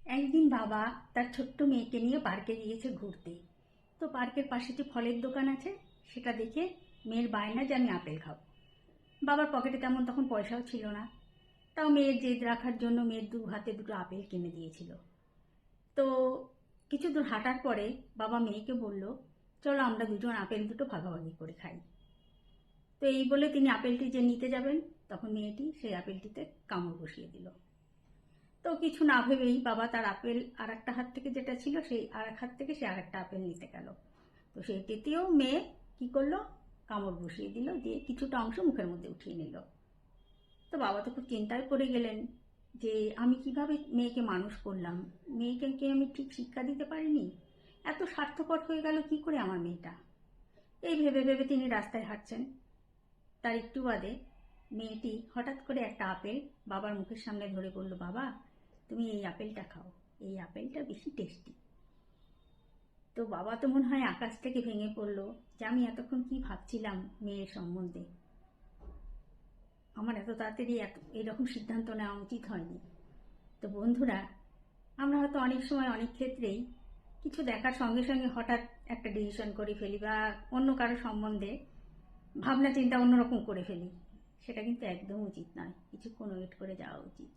একদিন বাবা তার ছোট্ট মেয়েকে নিয়ে পার্কে গিয়েছে ঘুরতে। তো পার্কের পাশে যে ফলের দোকান আছে সেটা দেখে মেয়ের বায়না যে আমি আপেল খাবো। বাবার পকেটে তেমন তখন পয়সাও ছিল না, তাও মেয়ের জেদ রাখার জন্য মেয়ের দু হাতে দুটো আপেল কিনে দিয়েছিল। তো কিছু দূর হাঁটার পরে বাবা মেয়েকে বলল, চলো আমরা দুজন আপেল দুটো ভাগাভাগি করে খাই। তো এই বলে তিনি আপেলটি যে নিতে যাবেন, তখন মেয়েটি সেই আপেলটিতে কামড় বসিয়ে দিল। তো কিছু না ভেবেই বাবা তার আপেল আর একটা হাত থেকে যেটা ছিল সেই আর এক হাত থেকে সে আর একটা আপেল নিতে গেল। তো সেইটিতেও মেয়ে কি করলো, কামড় বসিয়ে দিল, দিয়ে কিছুটা অংশ মুখের মধ্যে উঠিয়ে নিল। তো বাবা তো খুব চিন্তায় পড়ে গেলেন যে আমি কিভাবে মেয়েকে মানুষ করলাম, মেয়েকে কি আমি ঠিক শিক্ষা দিতে পারিনি, এত স্বার্থপর হয়ে গেল কি করে আমার মেয়েটা। এই ভেবে ভেবে তিনি রাস্তায় হাঁটছেন। তার একটু বাদে মেয়েটি হঠাৎ করে একটা আপেল বাবার মুখের সামনে ধরে বলল, বাবা তুমি এই আপেলটা খাও, এই আপেলটা বেশি টেস্টি। তো বাবা তো মনে হয় আকাশ থেকে ভেঙে পড়লো যে আমি এতক্ষণ কি ভাবছিলাম মেয়ের সম্বন্ধে, আমার এত তাড়াতাড়ি এরকম সিদ্ধান্ত নেওয়া উচিত হয়নি। তো বন্ধুরা, আমরা হয়তো অনেক সময় অনেক ক্ষেত্রেই কিছু দেখার সঙ্গে সঙ্গে হঠাৎ একটা ডিসিশন করে ফেলি, বা অন্য কারো সম্বন্ধে ভাবনা চিন্তা অন্যরকম করে ফেলি। সেটা কিন্তু একদম উচিত নয়, কিছুক্ষণ ওয়েট করে যাওয়া উচিত।